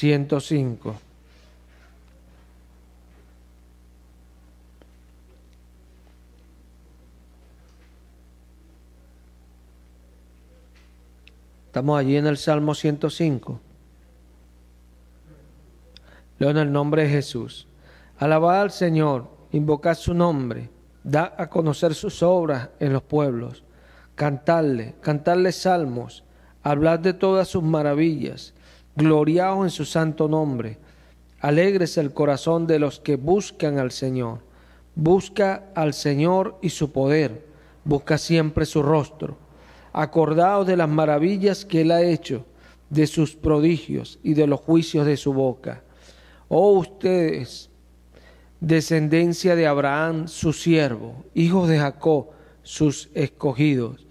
105. Estamos allí en el Salmo 105. Leo en el nombre de Jesús. Alabad al Señor, invocad su nombre, da a conocer sus obras en los pueblos. Cantadle salmos, hablad de todas sus maravillas, gloriaos en su santo nombre. Alégrese el corazón de los que buscan al Señor. Busca al Señor y su poder, busca siempre su rostro. Acordaos de las maravillas que Él ha hecho, de sus prodigios y de los juicios de su boca. Oh ustedes, descendencia de Abraham, su siervo, hijos de Jacob, sus escogidos.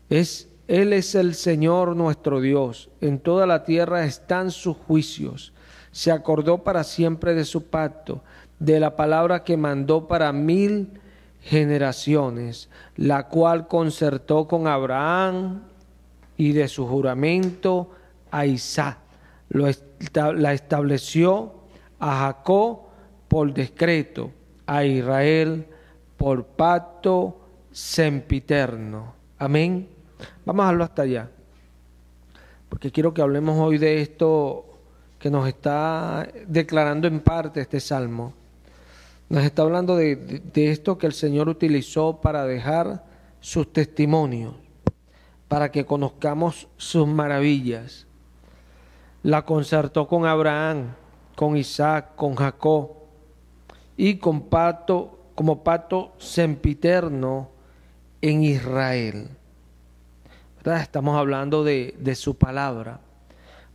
Él es el Señor nuestro Dios, en toda la tierra están sus juicios. Se acordó para siempre de su pacto, de la palabra que mandó para 1000 generaciones, la cual concertó con Abraham y de su juramento a Isaac. La estableció a Jacob por decreto, a Israel por pacto sempiterno. Amén. Vamos a dejarlo hasta allá, porque quiero que hablemos hoy de esto que nos está declarando en parte este salmo. Nos está hablando de esto que el Señor utilizó para dejar sus testimonios, para que conozcamos sus maravillas. La concertó con Abraham, con Isaac, con Jacob, y como pacto sempiterno en Israel. ¿Verdad? Estamos hablando de su palabra,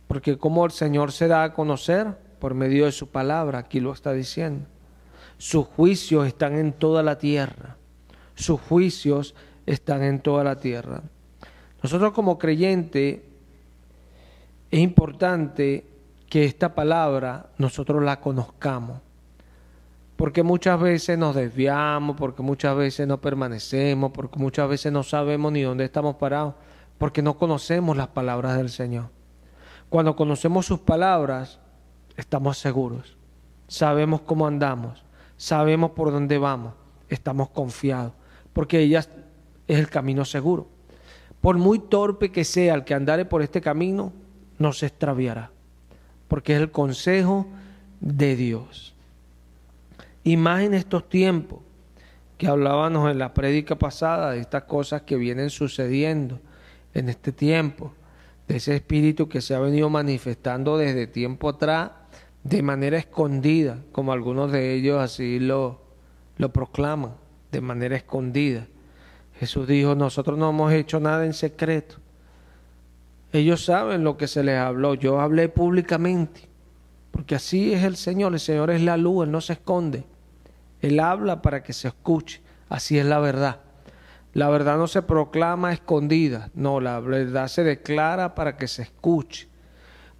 porque como el Señor se da a conocer por medio de su palabra, aquí lo está diciendo. Sus juicios están en toda la tierra. Sus juicios están en toda la tierra. Nosotros como creyentes es importante que esta palabra nosotros la conozcamos, porque muchas veces nos desviamos, porque muchas veces no permanecemos, porque muchas veces no sabemos ni dónde estamos parados, porque no conocemos las palabras del Señor. Cuando conocemos sus palabras, estamos seguros, sabemos cómo andamos, sabemos por dónde vamos, estamos confiados, porque ella es el camino seguro. Por muy torpe que sea el que andare por este camino, no se extraviará, porque es el consejo de Dios. Y más en estos tiempos, que hablábamos en la prédica pasada de estas cosas que vienen sucediendo en este tiempo, de ese espíritu que se ha venido manifestando desde tiempo atrás, de manera escondida, como algunos de ellos así lo proclaman, de manera escondida. Jesús dijo, nosotros no hemos hecho nada en secreto. Ellos saben lo que se les habló, yo hablé públicamente, porque así es el Señor es la luz, Él no se esconde. Él habla para que se escuche, así es la verdad. La verdad no se proclama escondida, no, la verdad se declara para que se escuche.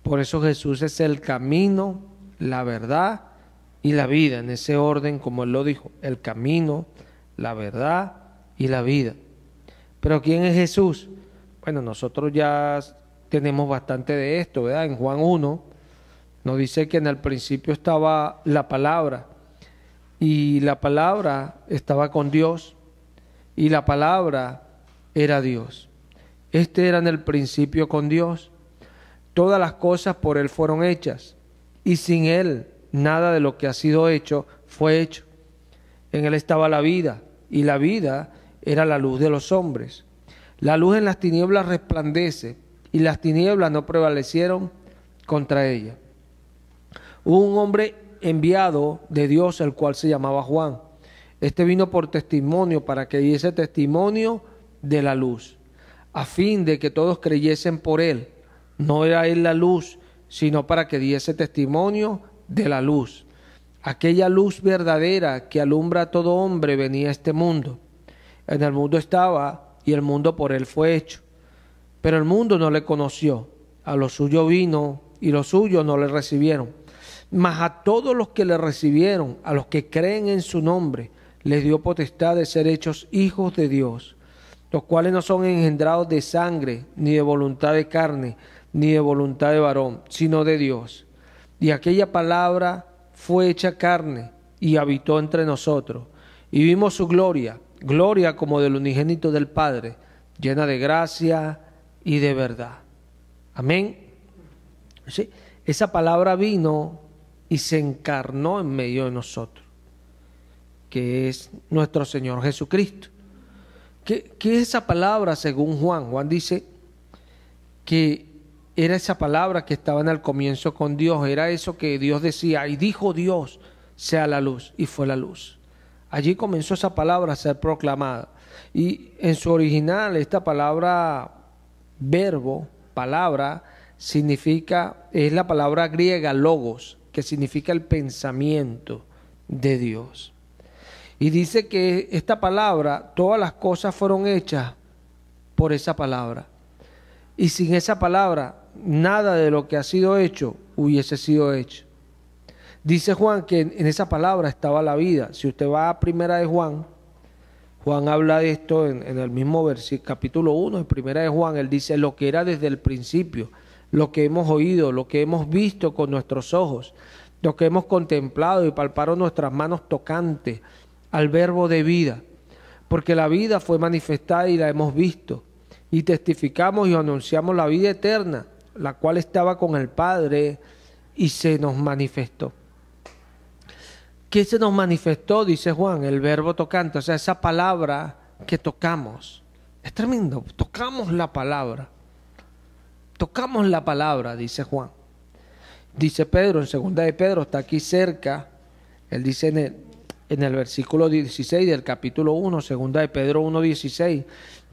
Por eso Jesús es el camino, la verdad y la vida, en ese orden como Él lo dijo, el camino, la verdad y la vida. Pero ¿quién es Jesús? Bueno, nosotros ya tenemos bastante de esto, ¿verdad? En Juan 1 nos dice que en el principio estaba la palabra, y la palabra estaba con Dios, y la palabra era Dios. Este era en el principio con Dios. Todas las cosas por Él fueron hechas, y sin Él nada de lo que ha sido hecho fue hecho. En Él estaba la vida, y la vida era la luz de los hombres. La luz en las tinieblas resplandece, y las tinieblas no prevalecieron contra ella. Hubo un hombre enviado de Dios, el cual se llamaba Juan. Este vino por testimonio, para que diese testimonio de la luz, a fin de que todos creyesen por él. No era él la luz, sino para que diese testimonio de la luz. Aquella luz verdadera que alumbra a todo hombre venía a este mundo. En el mundo estaba, y el mundo por él fue hecho. Pero el mundo no le conoció. A lo suyo vino, y los suyos no le recibieron. Mas a todos los que le recibieron, a los que creen en su nombre, les dio potestad de ser hechos hijos de Dios, los cuales no son engendrados de sangre, ni de voluntad de carne, ni de voluntad de varón, sino de Dios. y aquella palabra fue hecha carne y habitó entre nosotros. Y vimos su gloria, gloria como del unigénito del Padre, llena de gracia y de verdad. Amén. ¿Sí? Esa palabra vino y se encarnó en medio de nosotros, que es nuestro Señor Jesucristo. ¿Qué es esa palabra según Juan? Juan dice que era esa palabra que estaba en el comienzo con Dios, era eso que Dios decía, y dijo Dios, sea la luz, y fue la luz. Allí comenzó esa palabra a ser proclamada. Y en su original, esta palabra, verbo, palabra, es la palabra griega logos, que significa el pensamiento de Dios. Y dice que esta palabra, todas las cosas fueron hechas por esa palabra. Y sin esa palabra, nada de lo que ha sido hecho hubiese sido hecho. Dice Juan que en esa palabra estaba la vida. Si usted va a primera de Juan, Juan habla de esto en el mismo capítulo 1 de primera de Juan. Él dice lo que era desde el principio, lo que hemos oído, lo que hemos visto con nuestros ojos, lo que hemos contemplado y palparon nuestras manos tocantes al verbo de vida, porque la vida fue manifestada y la hemos visto, y testificamos y anunciamos la vida eterna, la cual estaba con el Padre y se nos manifestó. ¿Qué se nos manifestó? Dice Juan, el verbo tocante, o sea, esa palabra que tocamos. Es tremendo, tocamos la palabra, dice Juan. Dice Pedro, en segunda de Pedro, está aquí cerca, él dice en el versículo 16 del capítulo 1, segunda de Pedro 1:16,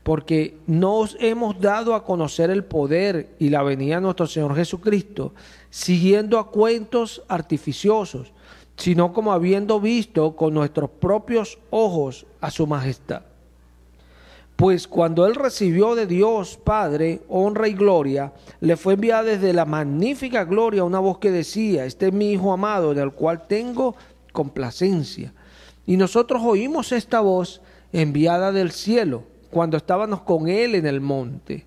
porque nos hemos dado a conocer el poder y la venida de nuestro Señor Jesucristo, siguiendo a cuentos artificiosos, sino como habiendo visto con nuestros propios ojos a su majestad. Pues cuando él recibió de Dios Padre honra y gloria, le fue enviada desde la magnífica gloria una voz que decía, este es mi Hijo amado, en el cual tengo complacencia. Y nosotros oímos esta voz enviada del cielo, cuando estábamos con él en el monte.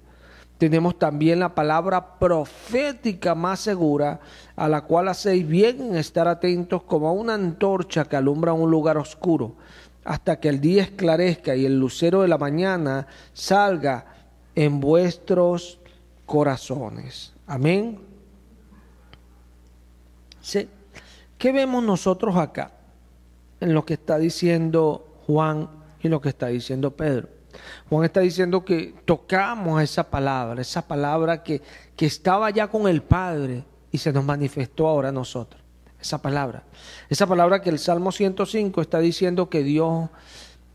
Tenemos también la palabra profética más segura, a la cual hacéis bien en estar atentos como a una antorcha que alumbra un lugar oscuro, hasta que el día esclarezca y el lucero de la mañana salga en vuestros corazones. Amén. ¿Sí? ¿Qué vemos nosotros acá en lo que está diciendo Juan y lo que está diciendo Pedro? Juan está diciendo que tocamos esa palabra que estaba ya con el Padre y se nos manifestó ahora a nosotros. Esa palabra que el Salmo 105 está diciendo que Dios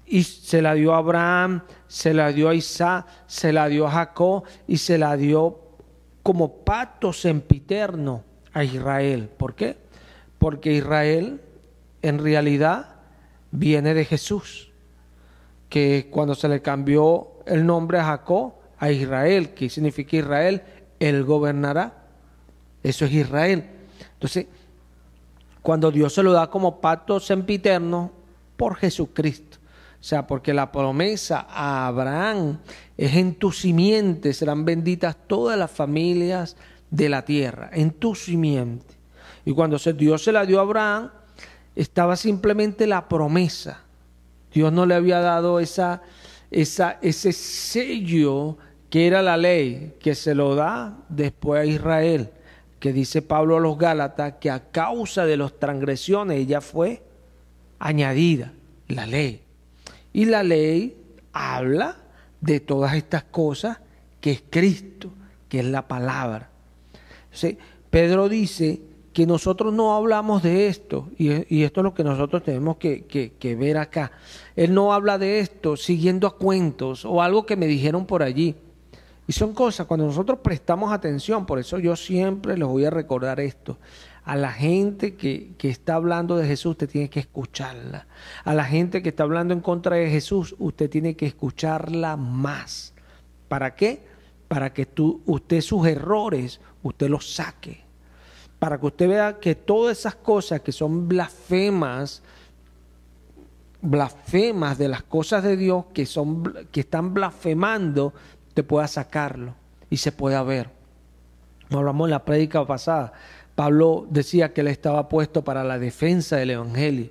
y se la dio a Abraham, se la dio a Isaac, se la dio a Jacob y se la dio como pacto sempiterno a Israel. ¿Por qué? Porque Israel en realidad viene de Jesús, que cuando se le cambió el nombre a Jacob a Israel, ¿qué significa Israel? Él gobernará. Eso es Israel. Entonces, cuando Dios se lo da como pacto sempiterno por Jesucristo, o sea, porque la promesa a Abraham es en tu simiente serán benditas todas las familias de la tierra, en tu simiente. Y cuando Dios se la dio a Abraham, estaba simplemente la promesa. Dios no le había dado ese sello que era la ley, que se lo da después a Israel, que dice Pablo a los Gálatas que a causa de las transgresiones ella fue añadida, la ley. Y la ley habla de todas estas cosas que es Cristo, que es la palabra. ¿Sí? Pedro dice que nosotros no hablamos de esto, y esto es lo que nosotros tenemos que ver acá. Él no habla de esto siguiendo a cuentos o algo que me dijeron por allí. Y son cosas, cuando nosotros prestamos atención, por eso yo siempre les voy a recordar esto. A la gente que está hablando de Jesús, usted tiene que escucharla. A la gente que está hablando en contra de Jesús, usted tiene que escucharla más. ¿Para qué? Para que usted sus errores, usted los saque. Para que usted vea que todas esas cosas que son blasfemas de las cosas de Dios, que están blasfemando, te pueda sacarlo y se pueda ver. Hablamos en la prédica pasada. Pablo decía que él estaba puesto para la defensa del evangelio.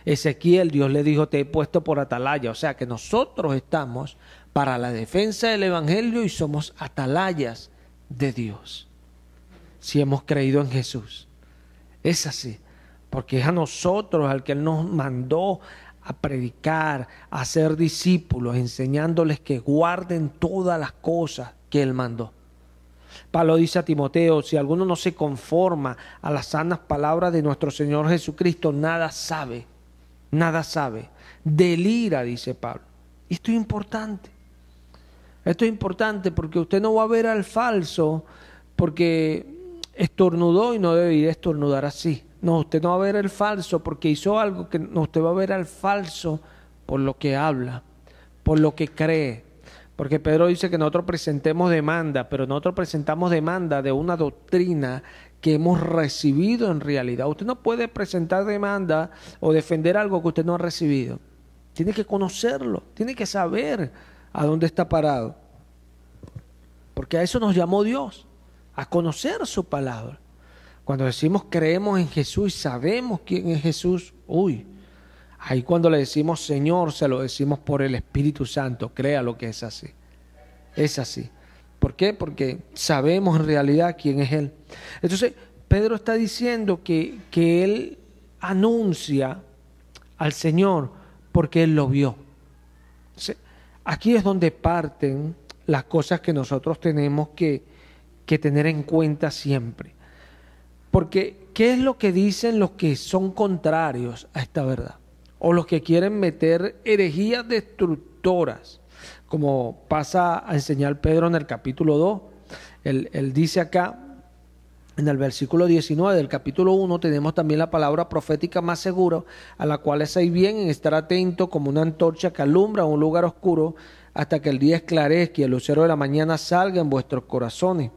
Ezequiel, Dios le dijo, te he puesto por atalaya. O sea que nosotros estamos para la defensa del evangelio y somos atalayas de Dios. Si hemos creído en Jesús. Es así. Porque es a nosotros al que Él nos mandó a predicar, a ser discípulos, enseñándoles que guarden todas las cosas que Él mandó. Pablo dice a Timoteo, si alguno no se conforma a las sanas palabras de nuestro Señor Jesucristo, nada sabe, nada sabe. Delira, dice Pablo. Y esto es importante. Esto es importante porque usted no va a ver al falso porque estornudó y no debería estornudar así. No, usted no va a ver al falso porque hizo algo que no, usted va a ver al falso por lo que habla, por lo que cree. Porque Pedro dice que nosotros presentemos demanda, pero nosotros presentamos demanda de una doctrina que hemos recibido en realidad. Usted no puede presentar demanda o defender algo que usted no ha recibido. Tiene que conocerlo, tiene que saber a dónde está parado. Porque a eso nos llamó Dios, a conocer su palabra. Cuando decimos creemos en Jesús y sabemos quién es Jesús, ahí cuando le decimos Señor, se lo decimos por el Espíritu Santo. Créalo que es así. Es así. ¿Por qué? Porque sabemos en realidad quién es Él. Entonces, Pedro está diciendo que Él anuncia al Señor porque Él lo vio. Entonces, aquí es donde parten las cosas que nosotros tenemos que tener en cuenta siempre. Porque, ¿qué es lo que dicen los que son contrarios a esta verdad? O los que quieren meter herejías destructoras, como pasa a enseñar Pedro en el capítulo 2. Él dice acá, en el versículo 19 del capítulo 1, tenemos también la palabra profética más segura, a la cual hacéis bien en estar atento como una antorcha que alumbra un lugar oscuro, hasta que el día esclarezca y el lucero de la mañana salga en vuestros corazones.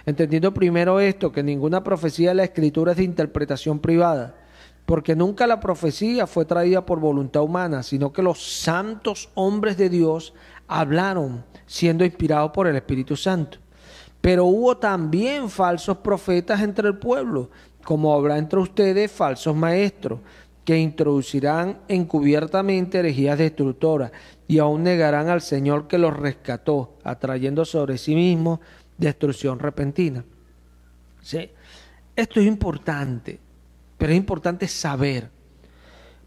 Entendiendo primero esto, que ninguna profecía de la Escritura es de interpretación privada, porque nunca la profecía fue traída por voluntad humana, sino que los santos hombres de Dios hablaron siendo inspirados por el Espíritu Santo. Pero hubo también falsos profetas entre el pueblo, como habrá entre ustedes falsos maestros, que introducirán encubiertamente herejías destructoras y aún negarán al Señor que los rescató, atrayendo sobre sí mismos destrucción repentina. ¿Sí? Esto es importante, pero es importante saber,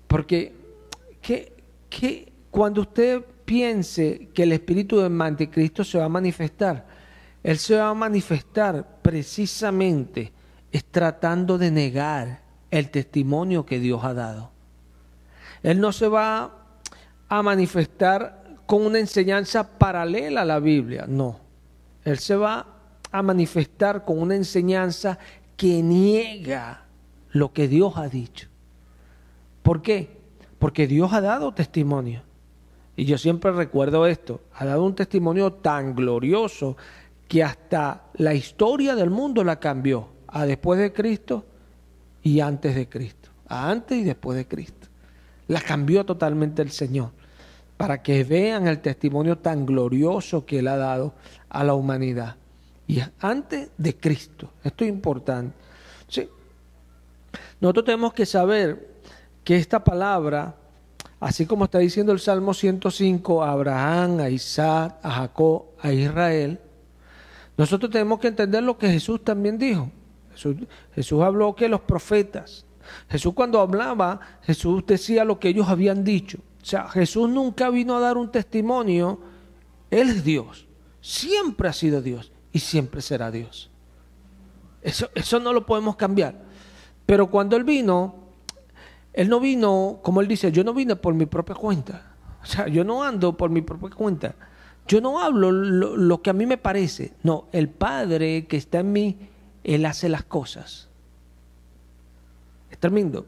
porque cuando usted piense que el espíritu del anticristo se va a manifestar, él se va a manifestar precisamente tratando de negar el testimonio que Dios ha dado. Él no se va a manifestar con una enseñanza paralela a la Biblia, no. Él se va a manifestar con una enseñanza que niega lo que Dios ha dicho. ¿Por qué? Porque Dios ha dado testimonio. Y yo siempre recuerdo esto, ha dado un testimonio tan glorioso que hasta la historia del mundo la cambió, a después de Cristo y antes de Cristo, a antes y después de Cristo. La cambió totalmente el Señor, para que vean el testimonio tan glorioso que Él ha dado a la humanidad. Y antes de Cristo, esto es importante. Sí. Nosotros tenemos que saber que esta palabra, así como está diciendo el Salmo 105, a Abraham, a Isaac, a Jacob, a Israel, nosotros tenemos que entender lo que Jesús también dijo. Jesús habló que los profetas, Jesús cuando hablaba, Jesús decía lo que ellos habían dicho. O sea, Jesús nunca vino a dar un testimonio. Él es Dios, siempre ha sido Dios y siempre será Dios. Eso no lo podemos cambiar. Pero cuando Él no vino, como Él dice, yo no vine por mi propia cuenta. O sea, yo no ando por mi propia cuenta. Yo no hablo lo que a mí me parece. No, el Padre que está en mí, Él hace las cosas. Es tremendo.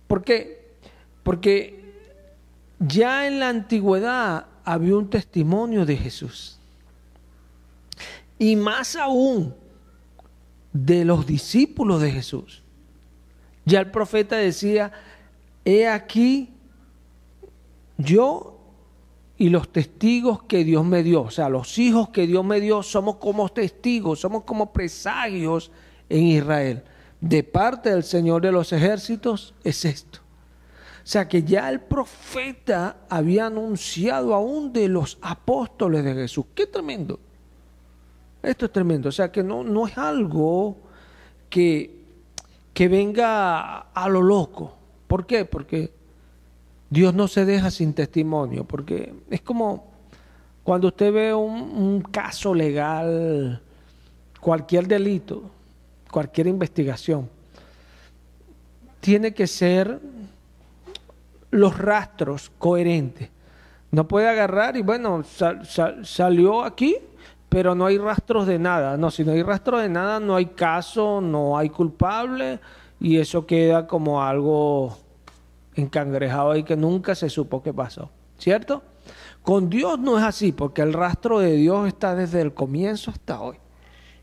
¿Por qué? Porque ya en la antigüedad había un testimonio de Jesús. Y más aún de los discípulos de Jesús. Ya el profeta decía, he aquí yo y los testigos que Dios me dio, o sea, los hijos que Dios me dio, somos como testigos, somos como presagios en Israel. de parte del Señor de los ejércitos es esto. O sea que ya el profeta había anunciado aún de los apóstoles de Jesús. ¡Qué tremendo! Esto es tremendo. O sea que no es algo que venga a lo loco. ¿Por qué? Porque Dios no se deja sin testimonio. Porque es como cuando usted ve un caso legal, cualquier delito, cualquier investigación, tiene que ser los rastros coherentes. No puede agarrar y bueno, salió aquí, pero no hay rastros de nada. No, si no hay rastros de nada, no hay caso, no hay culpable, y eso queda como algo encangrejado ahí que nunca se supo qué pasó, ¿cierto? Con Dios no es así, porque el rastro de Dios está desde el comienzo hasta hoy.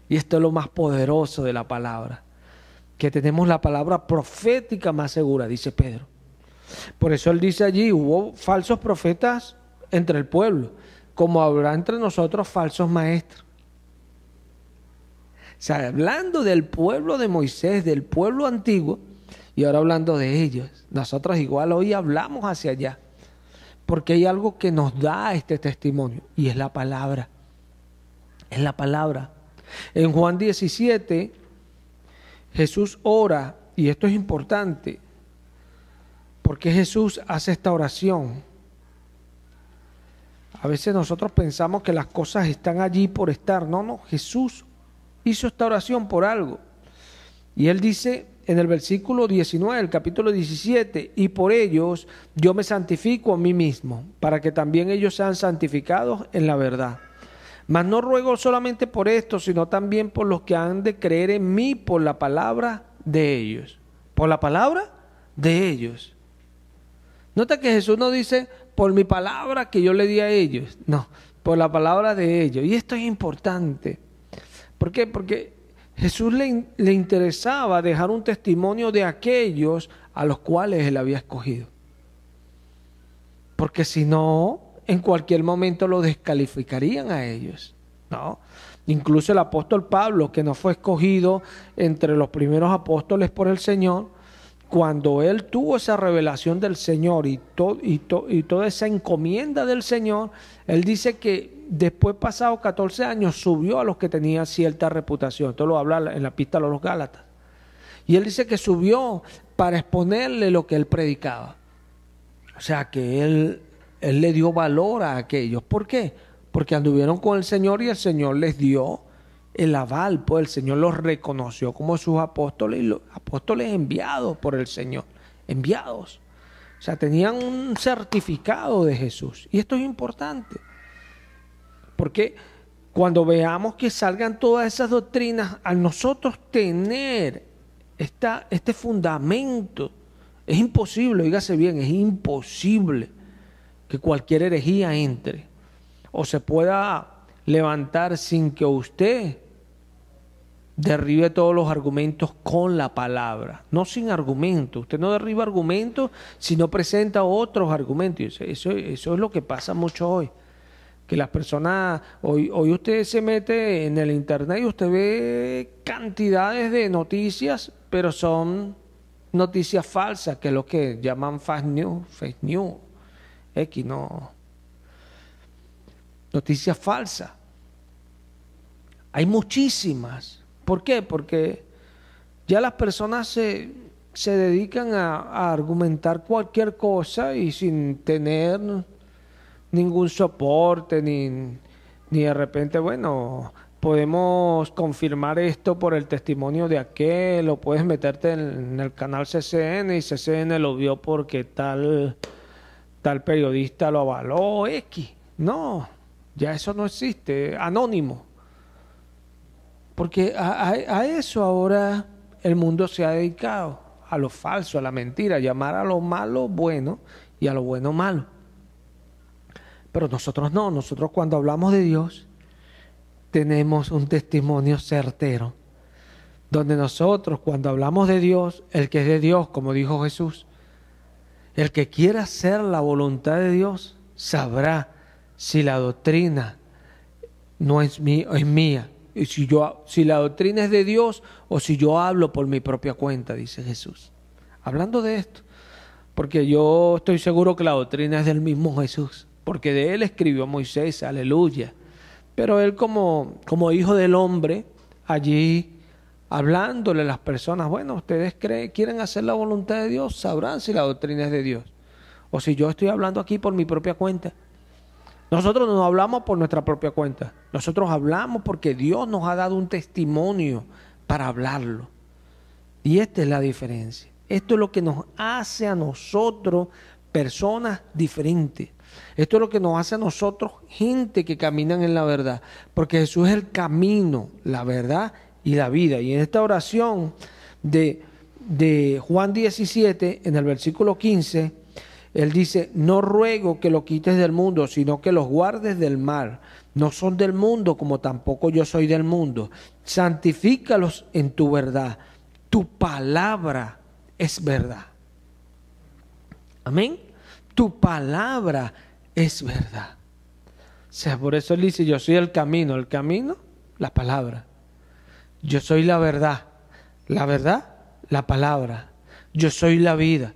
Y esto es lo más poderoso de la palabra, que tenemos la palabra profética más segura, dice Pedro. Por eso él dice allí, hubo falsos profetas entre el pueblo, como habrá entre nosotros falsos maestros. O sea, hablando del pueblo de Moisés, del pueblo antiguo, y ahora hablando de ellos, nosotros igual hoy hablamos hacia allá, porque hay algo que nos da este testimonio, y es la palabra. Es la palabra. En Juan 17, Jesús ora, y esto es importante, porque Jesús hace esta oración. A veces nosotros pensamos que las cosas están allí por estar. No, Jesús hizo esta oración por algo. Y él dice en el versículo 19, el capítulo 17, y por ellos yo me santifico a mí mismo, para que también ellos sean santificados en la verdad. Mas no ruego solamente por esto, sino también por los que han de creer en mí por la palabra de ellos. ¿Por la palabra de ellos? Nota que Jesús no dice por mi palabra que yo le di a ellos. No, por la palabra de ellos. Y esto es importante. ¿Por qué? Porque Jesús le interesaba dejar un testimonio de aquellos a los cuales él había escogido. Porque si no, en cualquier momento lo descalificarían a ellos, ¿no? Incluso el apóstol Pablo, que no fue escogido entre los primeros apóstoles por el Señor, cuando él tuvo esa revelación del Señor y toda esa encomienda del Señor, él dice que después, pasados 14 años, subió a los que tenían cierta reputación. Esto lo habla en la epístola a los Gálatas. Y él dice que subió para exponerle lo que él predicaba. O sea, que él le dio valor a aquellos. ¿Por qué? Porque anduvieron con el Señor y el Señor les dio el aval, pues el Señor los reconoció como sus apóstoles, y los apóstoles enviados por el Señor, enviados. O sea, tenían un certificado de Jesús. Y esto es importante, porque cuando veamos que salgan todas esas doctrinas, al nosotros tener este fundamento, es imposible, dígase bien, es imposible que cualquier herejía entre o se pueda levantar sin que usted derribe todos los argumentos con la palabra, no sin argumentos. Usted no derriba argumentos, sino presenta otros argumentos. Eso es lo que pasa mucho hoy, que las personas, hoy usted se mete en el internet y usted ve cantidades de noticias, pero son noticias falsas, que es lo que llaman fake news, noticias falsas. Hay muchísimas. ¿Por qué? Porque ya las personas se dedican a argumentar cualquier cosa y sin tener ningún soporte, ni de repente, bueno, podemos confirmar esto por el testimonio de aquel, o puedes meterte en el canal CCN y CCN lo vio porque tal periodista lo avaló, X. No, ya eso no existe, anónimo. Porque a eso ahora el mundo se ha dedicado, a lo falso, a la mentira, llamar a lo malo bueno y a lo bueno malo. Pero nosotros no, nosotros cuando hablamos de Dios tenemos un testimonio certero, donde nosotros cuando hablamos de Dios, el que es de Dios, como dijo Jesús, el que quiera hacer la voluntad de Dios sabrá si la doctrina no es mía si la doctrina es de Dios o si yo hablo por mi propia cuenta, dice Jesús. Hablando de esto, porque yo estoy seguro que la doctrina es del mismo Jesús, porque de él escribió Moisés, aleluya. Pero él como hijo del hombre, allí hablándole a las personas, bueno, ustedes quieren hacer la voluntad de Dios, sabrán si la doctrina es de Dios o si yo estoy hablando aquí por mi propia cuenta. Nosotros no hablamos por nuestra propia cuenta, nosotros hablamos porque Dios nos ha dado un testimonio para hablarlo. Y esta es la diferencia. Esto es lo que nos hace a nosotros personas diferentes. Esto es lo que nos hace a nosotros gente que caminan en la verdad, porque Jesús es el camino, la verdad y la vida. Y en esta oración de Juan 17, en el versículo 15, él dice, no ruego que lo quites del mundo, sino que los guardes del mal. No son del mundo, como tampoco yo soy del mundo. Santifícalos en tu verdad. Tu palabra es verdad. Amén. Tu palabra es verdad. O sea, por eso él dice, yo soy el camino. El camino, la palabra. Yo soy la verdad, la palabra. Yo soy la vida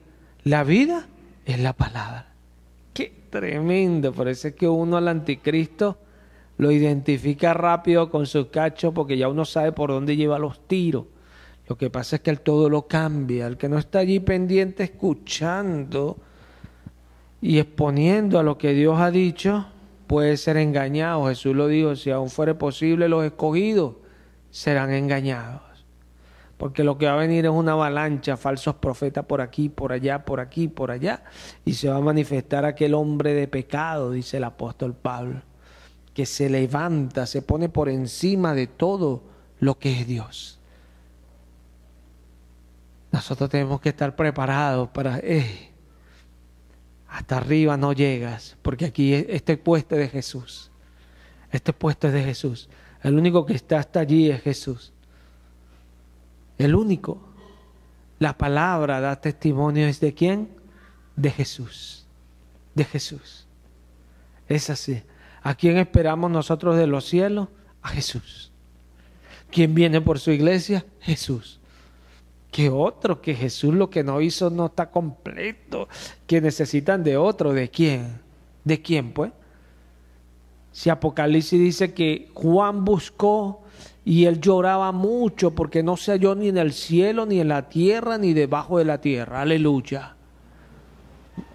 es la palabra. Qué tremendo, por eso es que uno al anticristo lo identifica rápido con su cacho, porque ya uno sabe por dónde lleva los tiros. Lo que pasa es que él todo lo cambia. El que no está allí pendiente escuchando y exponiendo a lo que Dios ha dicho, puede ser engañado. Jesús lo dijo, si aún fuere posible, los escogidos serán engañados. Porque lo que va a venir es una avalancha, falsos profetas por aquí, por allá, por aquí, por allá. Y se va a manifestar aquel hombre de pecado, dice el apóstol Pablo, que se levanta, se pone por encima de todo lo que es Dios. Nosotros tenemos que estar preparados para... hasta arriba no llegas, porque aquí este puesto es de Jesús. Este puesto es de Jesús. El único que está hasta allí es Jesús. El único. La palabra da testimonio es de ¿quién? De Jesús. De Jesús. Es así. ¿A quién esperamos nosotros de los cielos? A Jesús. ¿Quién viene por su iglesia? Jesús. ¿Qué otro? Que Jesús lo que no hizo no está completo. Que necesitan de otro. ¿De quién? ¿De quién pues? Si Apocalipsis dice que Juan buscó y él lloraba mucho porque no se halló ni en el cielo, ni en la tierra, ni debajo de la tierra. Aleluya.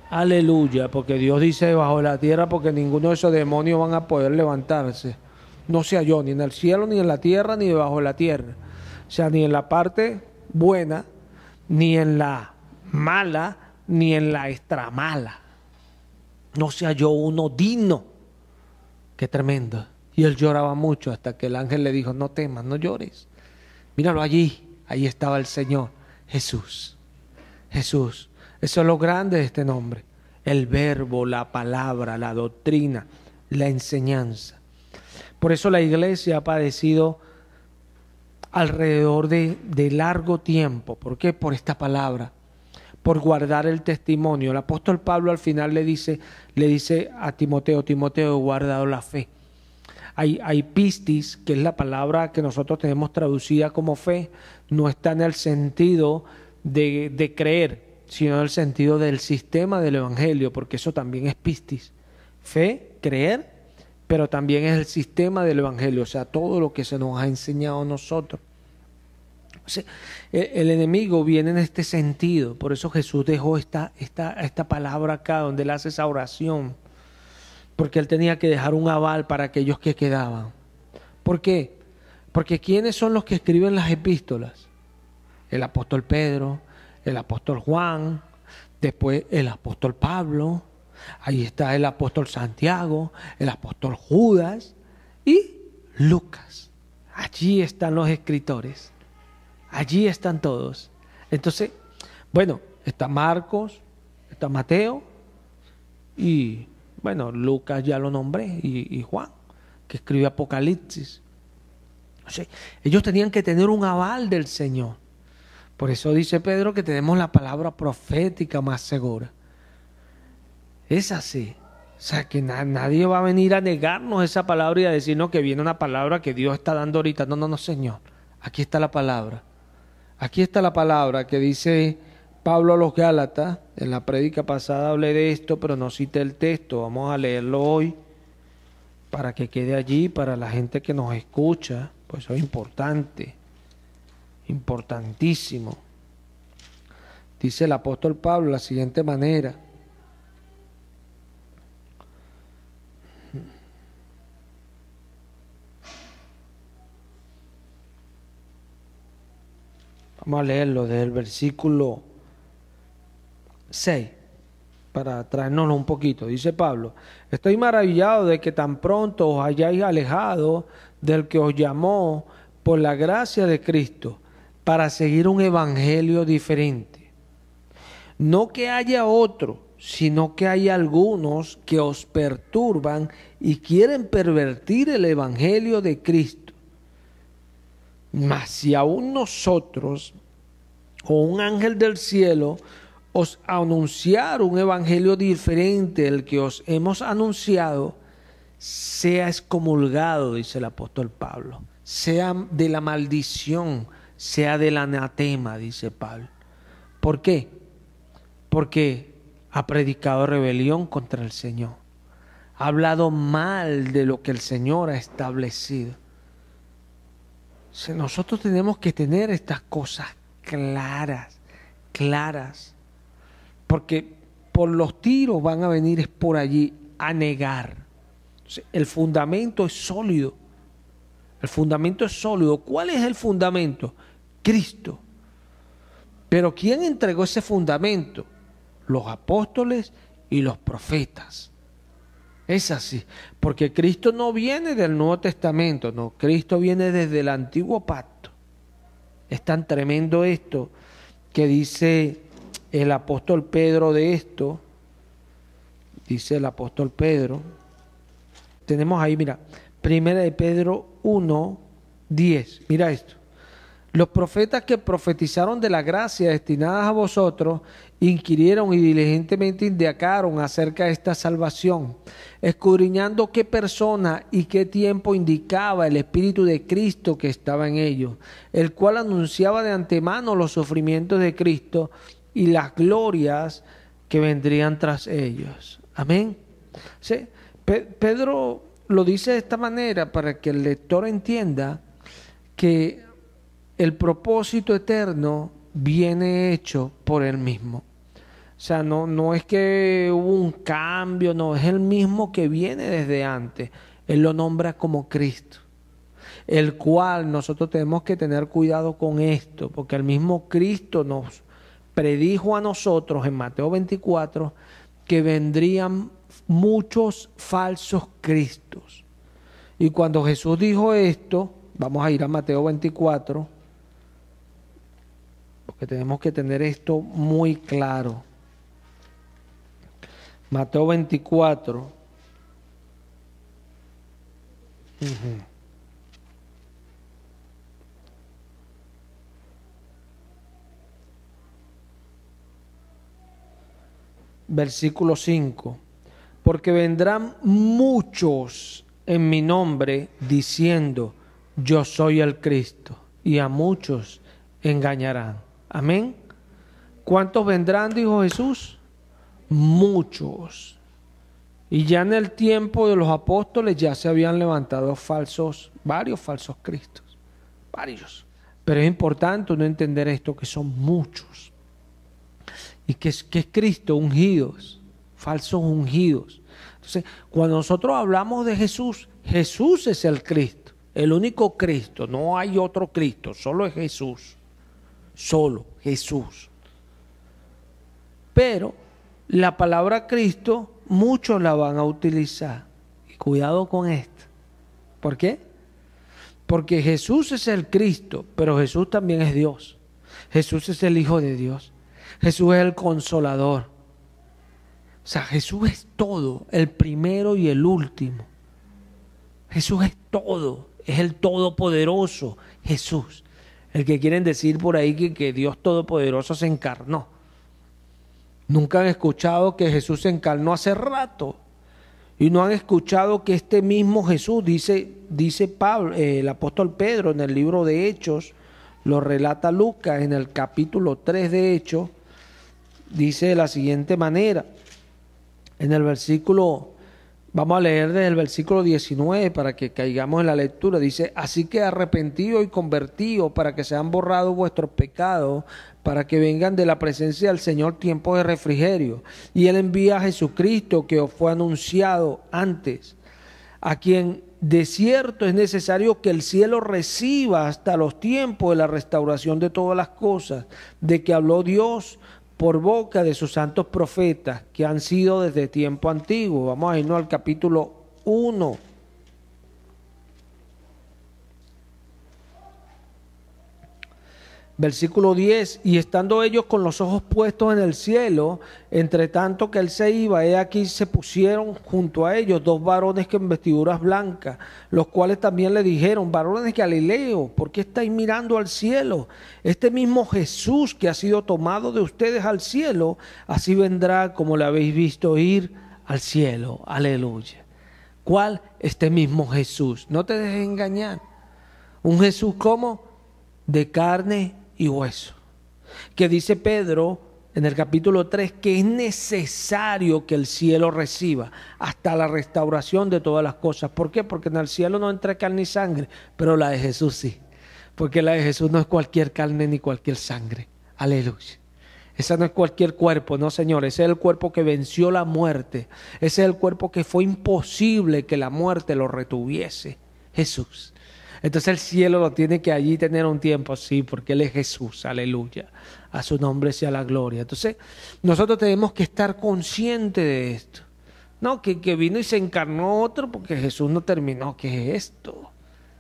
Aleluya, porque Dios dice debajo de la tierra, porque ninguno de esos demonios van a poder levantarse. No se halló ni en el cielo, ni en la tierra, ni debajo de la tierra. O sea, ni en la parte buena, ni en la mala, ni en la extra mala. No se halló uno digno. Qué tremendo. Y él lloraba mucho hasta que el ángel le dijo, no temas, no llores. Míralo allí, ahí estaba el Señor, Jesús. Jesús. Eso es lo grande de este nombre. El verbo, la palabra, la doctrina, la enseñanza. Por eso la iglesia ha padecido alrededor de largo tiempo. ¿Por qué? Por esta palabra. Por guardar el testimonio. El apóstol Pablo al final le dice a Timoteo, Timoteo, he guardado la fe. Hay pistis, que es la palabra que nosotros tenemos traducida como fe, no está en el sentido de creer, sino en el sentido del sistema del evangelio, porque eso también es pistis. Fe, creer, pero también es el sistema del evangelio, o sea, todo lo que se nos ha enseñado a nosotros. O sea, el enemigo viene en este sentido, por eso Jesús dejó esta palabra acá, donde él hace esa oración, porque él tenía que dejar un aval para aquellos que quedaban. ¿Por qué? Porque ¿quiénes son los que escriben las epístolas? El apóstol Pedro, el apóstol Juan, después el apóstol Pablo, ahí está el apóstol Santiago, el apóstol Judas y Lucas. Allí están los escritores, allí están todos. Entonces, bueno, está Marcos, está Mateo y, bueno, Lucas ya lo nombré y Juan, que escribe Apocalipsis. O sea, ellos tenían que tener un aval del Señor. Por eso dice Pedro que tenemos la palabra profética más segura. Es así. O sea, que nadie va a venir a negarnos esa palabra y a decirnos que viene una palabra que Dios está dando ahorita. No, no, no, Señor. Aquí está la palabra. Aquí está la palabra que dice Pablo a los Gálatas. En la prédica pasada hablé de esto, pero no cité el texto. Vamos a leerlo hoy para que quede allí, para la gente que nos escucha. Pues eso es importante. Importantísimo. Dice el apóstol Pablo de la siguiente manera. Vamos a leerlo desde el versículo 6 para traernoslo un poquito. Dice Pablo: estoy maravillado de que tan pronto os hayáis alejado del que os llamó por la gracia de Cristo para seguir un evangelio diferente. No que haya otro, sino que hay algunos que os perturban y quieren pervertir el evangelio de Cristo. Mas si aún nosotros o un ángel del cielo os anunciar un evangelio diferente del que os hemos anunciado, sea excomulgado, dice el apóstol Pablo, sea de la maldición, sea del anatema, dice Pablo. ¿Por qué? Porque ha predicado rebelión contra el Señor, ha hablado mal de lo que el Señor ha establecido. Nosotros tenemos que tener estas cosas claras, porque por los tiros van a venir por allí a negar. El fundamento es sólido. El fundamento es sólido. ¿Cuál es el fundamento? Cristo. Pero ¿quién entregó ese fundamento? Los apóstoles y los profetas. Es así, porque Cristo no viene del Nuevo Testamento, no, Cristo viene desde el Antiguo Pacto. Es tan tremendo esto que dice el apóstol Pedro de esto, dice el apóstol Pedro, tenemos ahí, mira, primera de Pedro 1:10, mira esto. Los profetas que profetizaron de la gracia destinada a vosotros inquirieron y diligentemente indagaron acerca de esta salvación, escudriñando qué persona y qué tiempo indicaba el Espíritu de Cristo que estaba en ellos, el cual anunciaba de antemano los sufrimientos de Cristo y las glorias que vendrían tras ellos. Amén. ¿Sí? Pedro lo dice de esta manera para que el lector entienda que el propósito eterno viene hecho por Él mismo. O sea, no es que hubo un cambio, no, es el mismo que viene desde antes. Él lo nombra como Cristo, el cual nosotros tenemos que tener cuidado con esto, porque el mismo Cristo nos predijo a nosotros en Mateo 24 que vendrían muchos falsos cristos. Y cuando Jesús dijo esto, vamos a ir a Mateo 24, porque tenemos que tener esto muy claro. Mateo 24. Versículo 5. Porque vendrán muchos en mi nombre diciendo: yo soy el Cristo, y a muchos engañarán. Amén. ¿Cuántos vendrán? Dijo Jesús. Muchos. Y ya en el tiempo de los apóstoles ya se habían levantado varios falsos cristos. Varios. Pero es importante no entender esto, que son muchos. Y que es Cristo, ungidos, falsos ungidos. Entonces, cuando nosotros hablamos de Jesús, Jesús es el Cristo, el único Cristo, no hay otro Cristo, solo es Jesús. Solo Jesús. Pero la palabra Cristo muchos la van a utilizar. Y cuidado con esto. ¿Por qué? Porque Jesús es el Cristo, pero Jesús también es Dios. Jesús es el Hijo de Dios. Jesús es el Consolador. O sea, Jesús es todo, el primero y el último. Jesús es todo, es el Todopoderoso, Jesús. El que quieren decir por ahí que Dios Todopoderoso se encarnó. Nunca han escuchado que Jesús se encarnó hace rato. Y no han escuchado que este mismo Jesús, dice Pablo, el apóstol Pedro en el libro de Hechos, lo relata Lucas en el capítulo 3 de Hechos, dice de la siguiente manera, en el versículo, vamos a leer desde el versículo 19 para que caigamos en la lectura, dice, así que arrepentidos y convertidos para que sean borrados vuestros pecados, para que vengan de la presencia del Señor tiempos de refrigerio. Y Él envía a Jesucristo que os fue anunciado antes, a quien de cierto es necesario que el cielo reciba hasta los tiempos de la restauración de todas las cosas, de que habló Dios por boca de sus santos profetas, que han sido desde tiempo antiguo. Vamos a irnos al capítulo 1. Versículo 10, y estando ellos con los ojos puestos en el cielo, entre tanto que él se iba, he aquí se pusieron junto a ellos dos varones con vestiduras blancas, los cuales también le dijeron, varones de Galileo, ¿por qué estáis mirando al cielo? Este mismo Jesús que ha sido tomado de ustedes al cielo, así vendrá como le habéis visto ir al cielo. Aleluya. ¿Cuál? Este mismo Jesús. No te dejes engañar. Un Jesús como de carne y hueso, que dice Pedro en el capítulo 3 que es necesario que el cielo reciba hasta la restauración de todas las cosas. ¿Por qué? Porque en el cielo no entra carne y sangre, pero la de Jesús sí, porque la de Jesús no es cualquier carne ni cualquier sangre. Aleluya. Esa no es cualquier cuerpo, no, señor. Ese es el cuerpo que venció la muerte. Ese es el cuerpo que fue imposible que la muerte lo retuviese. Jesús. Entonces el cielo lo tiene que allí tener un tiempo, sí, porque Él es Jesús, aleluya. A su nombre sea la gloria. Entonces nosotros tenemos que estar conscientes de esto. No, que vino y se encarnó otro porque Jesús no terminó. ¿Qué es esto?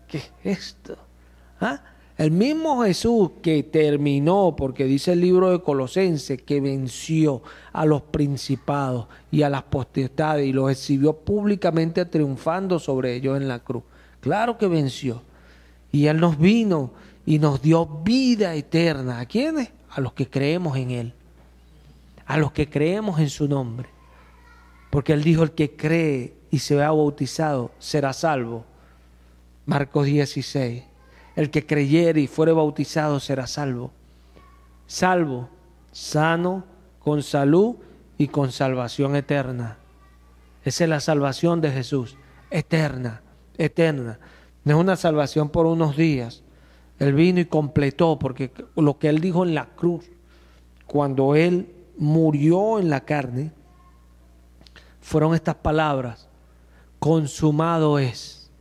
¿Qué es esto? ¿Ah? El mismo Jesús que terminó, porque dice el libro de Colosenses, que venció a los principados y a las potestades y los exhibió públicamente triunfando sobre ellos en la cruz. Claro que venció. Y Él nos vino y nos dio vida eterna. ¿A quiénes? A los que creemos en Él. A los que creemos en su nombre. Porque Él dijo, el que cree y se vea bautizado será salvo. Marcos 16. El que creyere y fuere bautizado será salvo. Salvo, sano, con salud y con salvación eterna. Esa es la salvación de Jesús. Eterna, eterna. No es una salvación por unos días. Él vino y completó, porque lo que Él dijo en la cruz, cuando Él murió en la carne, fueron estas palabras: consumado es.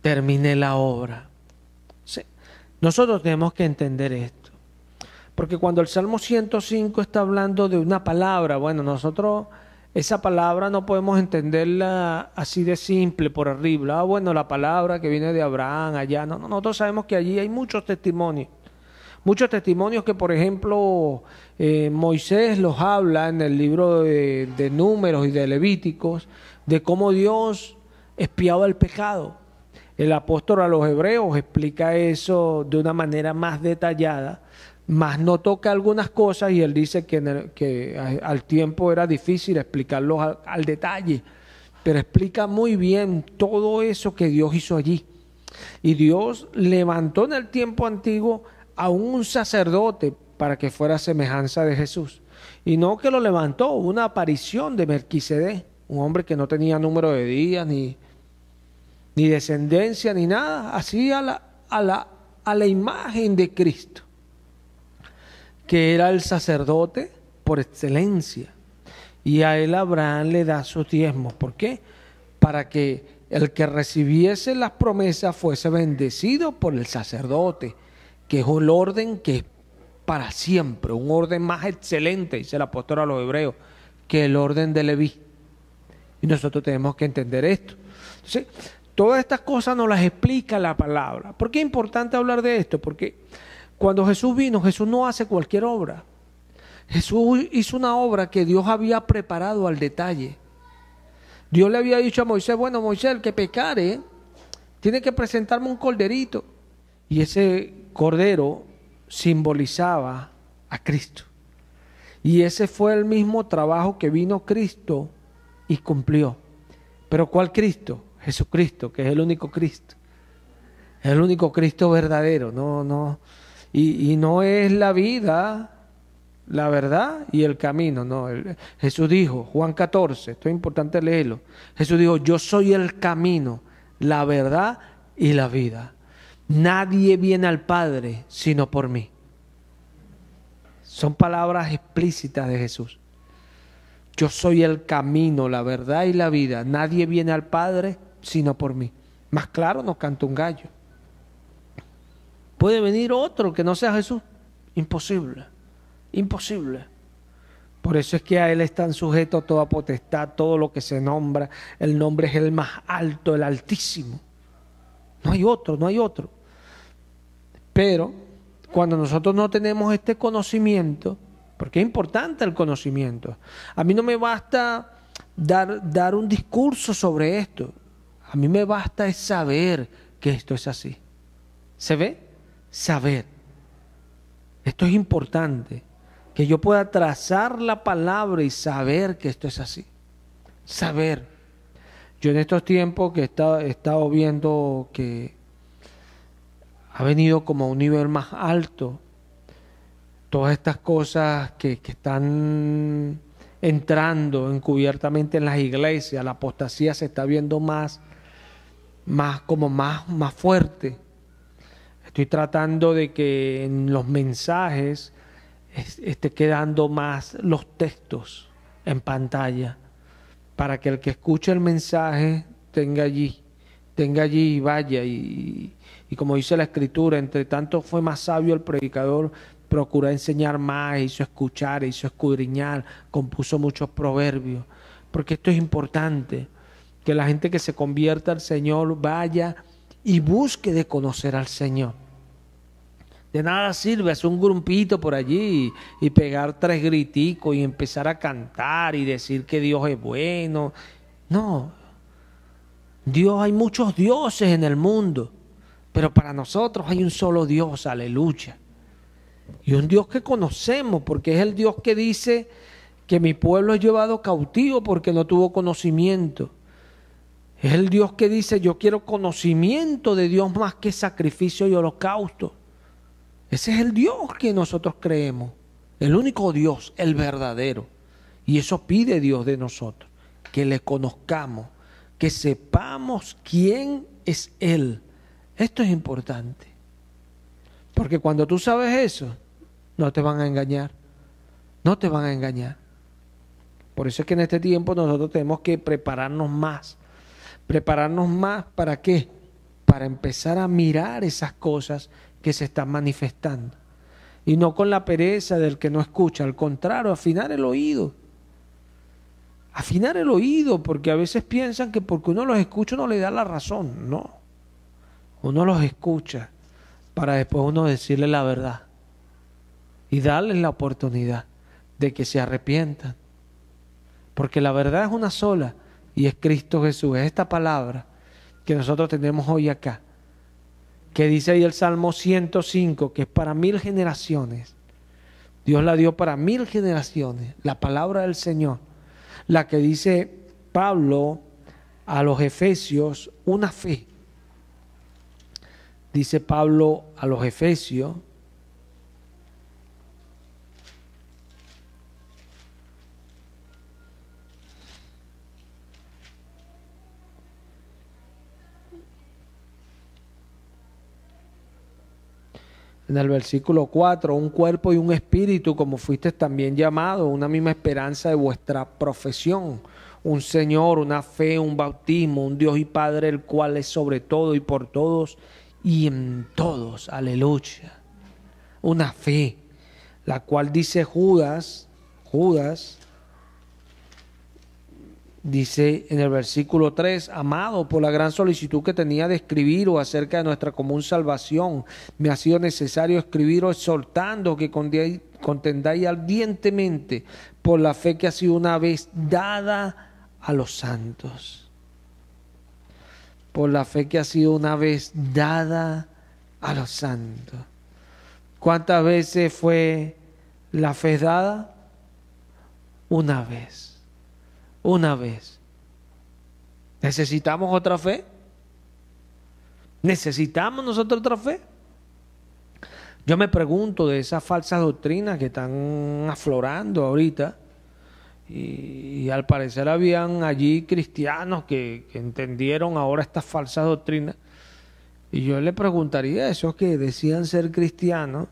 Terminé la obra. Sí. Nosotros tenemos que entender esto. Porque cuando el Salmo 105 está hablando de una palabra, bueno, nosotros esa palabra no podemos entenderla así de simple por arriba. Bueno, la palabra que viene de Abraham allá. No, nosotros sabemos que allí hay muchos testimonios. Muchos testimonios que, por ejemplo, Moisés los habla en el libro de Números y de Levíticos, de cómo Dios expiaba el pecado. El apóstol a los hebreos explica eso de una manera más detallada, más no toca algunas cosas, y él dice que al tiempo era difícil explicarlo al detalle, pero explica muy bien todo eso que Dios hizo allí. Y Dios levantó en el tiempo antiguo a un sacerdote para que fuera semejanza de Jesús. Y no que lo levantó, una aparición de Melquisedec, un hombre que no tenía número de días, ni descendencia, ni nada, así a la imagen de Cristo, que era el sacerdote por excelencia. Y a él Abraham le da sus diezmos. ¿Por qué? Para que el que recibiese las promesas fuese bendecido por el sacerdote, que es un orden que es para siempre, un orden más excelente, dice el apóstol a los hebreos, que el orden de Leví. Y nosotros tenemos que entender esto. Entonces, todas estas cosas nos las explica la palabra. ¿Por qué es importante hablar de esto? Porque cuando Jesús vino, Jesús no hace cualquier obra. Jesús hizo una obra que Dios había preparado al detalle. Dios le había dicho a Moisés, bueno, Moisés, el que pecare, tiene que presentarme un corderito. Y ese cordero simbolizaba a Cristo. Y ese fue el mismo trabajo que vino Cristo y cumplió. Pero ¿cuál Cristo? Jesucristo, que es el único Cristo. Es el único Cristo verdadero. Y no es la vida, la verdad y el camino. No, Jesús dijo, Juan 14, esto es importante leerlo. Jesús dijo, yo soy el camino, la verdad y la vida. Nadie viene al Padre sino por mí. Son palabras explícitas de Jesús. Yo soy el camino, la verdad y la vida. Nadie viene al Padre sino por mí. Más claro nos canta un gallo. ¿Puede venir otro que no sea Jesús? Imposible, imposible. Por eso es que a Él están sujetos toda potestad, todo lo que se nombra. El nombre es el más alto, el altísimo. No hay otro, no hay otro. Pero cuando nosotros no tenemos este conocimiento, porque es importante el conocimiento. A mí no me basta dar un discurso sobre esto. A mí me basta es saber que esto es así. ¿Se ve? Saber. Esto es importante. Que yo pueda trazar la palabra y saber que esto es así. Saber. Yo en estos tiempos que he estado viendo que ha venido como a un nivel más alto todas estas cosas que están entrando encubiertamente en las iglesias, la apostasía se está viendo más fuerte. Estoy tratando de que en los mensajes esté quedando más los textos en pantalla, para que el que escuche el mensaje tenga allí y vaya, y como dice la Escritura, entre tanto fue más sabio el predicador, procuró enseñar más, hizo escuchar, hizo escudriñar, compuso muchos proverbios, porque esto es importante, que la gente que se convierta al Señor vaya y busque de conocer al Señor. De nada sirve hacer un grupito por allí y pegar 3 griticos y empezar a cantar y decir que Dios es bueno. No, hay muchos dioses en el mundo, pero para nosotros hay un solo Dios, aleluya. Y un Dios que conocemos, porque es el Dios que dice que mi pueblo es llevado cautivo porque no tuvo conocimiento. Es el Dios que dice, yo quiero conocimiento de Dios más que sacrificio y holocausto. Ese es el Dios que nosotros creemos, el único Dios, el verdadero. Y eso pide Dios de nosotros, que le conozcamos, que sepamos quién es Él. Esto es importante. Porque cuando tú sabes eso, no te van a engañar. No te van a engañar. Por eso es que en este tiempo nosotros tenemos que prepararnos más. ¿Prepararnos más para qué? Para empezar a mirar esas cosas que se están manifestando. Y no con la pereza del que no escucha. Al contrario, afinar el oído. Afinar el oído, porque a veces piensan que porque uno los escucha uno le da la razón. No. Uno los escucha para después uno decirle la verdad y darles la oportunidad de que se arrepientan, porque la verdad es una sola y es Cristo Jesús. Es esta palabra que nosotros tenemos hoy acá, que dice ahí el Salmo 105, que es para 1000 generaciones. Dios la dio para 1000 generaciones, la palabra del Señor, la que dice Pablo a los Efesios, una fe. Dice Pablo a los Efesios, en el versículo 4, un cuerpo y un espíritu, como fuiste también llamado, una misma esperanza de vuestra profesión, un Señor, una fe, un bautismo, un Dios y Padre, el cual es sobre todo y por todos y en todos, aleluya. Una fe, la cual dice Judas, dice en el versículo 3, amado, por la gran solicitud que tenía de escribiros acerca de nuestra común salvación, me ha sido necesario escribiros exhortando que contendáis ardientemente por la fe que ha sido una vez dada a los santos. Por la fe que ha sido una vez dada a los santos. ¿Cuántas veces fue la fe dada? Una vez. Una vez. ¿Necesitamos otra fe? ¿Necesitamos nosotros otra fe? Yo me pregunto de esas falsas doctrinas que están aflorando ahorita, y al parecer habían allí cristianos que entendieron ahora estas falsas doctrinas, y yo le preguntaría a esos que decían ser cristianos,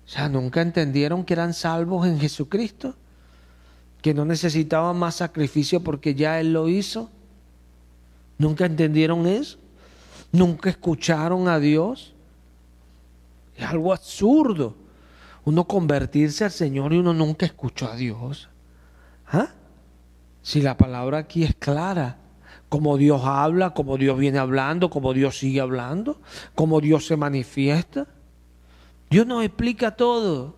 o sea, ¿nunca entendieron que eran salvos en Jesucristo? ¿Que no necesitaban más sacrificio porque ya Él lo hizo? ¿Nunca entendieron eso? ¿Nunca escucharon a Dios? Es algo absurdo uno convertirse al Señor y uno nunca escuchó a Dios. ¿Ah? Si la palabra aquí es clara, como Dios habla, como Dios viene hablando, como Dios sigue hablando, como Dios se manifiesta. Dios nos explica todo.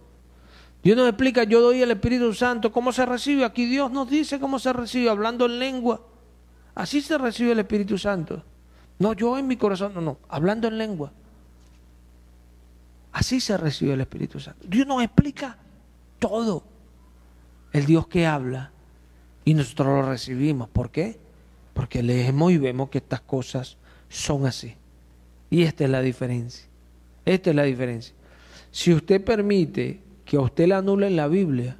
Dios nos explica, yo doy el Espíritu Santo, ¿cómo se recibe? Aquí Dios nos dice cómo se recibe, hablando en lengua. Así se recibe el Espíritu Santo. No yo en mi corazón, no, hablando en lengua. Así se recibe el Espíritu Santo. Dios nos explica todo. El Dios que habla y nosotros lo recibimos. ¿Por qué? Porque leemos y vemos que estas cosas son así. Y esta es la diferencia. Esta es la diferencia. Si usted permite que a usted le anulen la Biblia,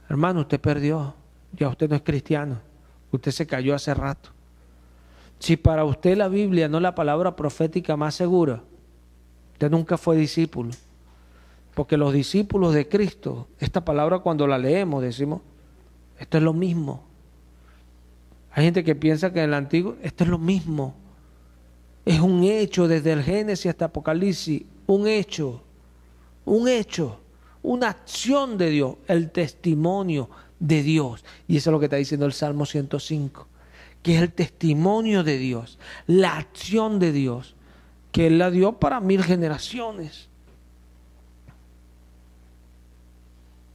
hermano, usted perdió. Ya usted no es cristiano. Usted se cayó hace rato. Si para usted la Biblia no es la palabra profética más segura, usted nunca fue discípulo. Porque los discípulos de Cristo, esta palabra cuando la leemos decimos, esto es lo mismo. Hay gente que piensa que en el Antiguo, esto es lo mismo. Es un hecho desde el Génesis hasta Apocalipsis, un hecho, una acción de Dios, el testimonio de Dios. Y eso es lo que está diciendo el Salmo 105, que es el testimonio de Dios, la acción de Dios, que Él la dio para 1000 generaciones.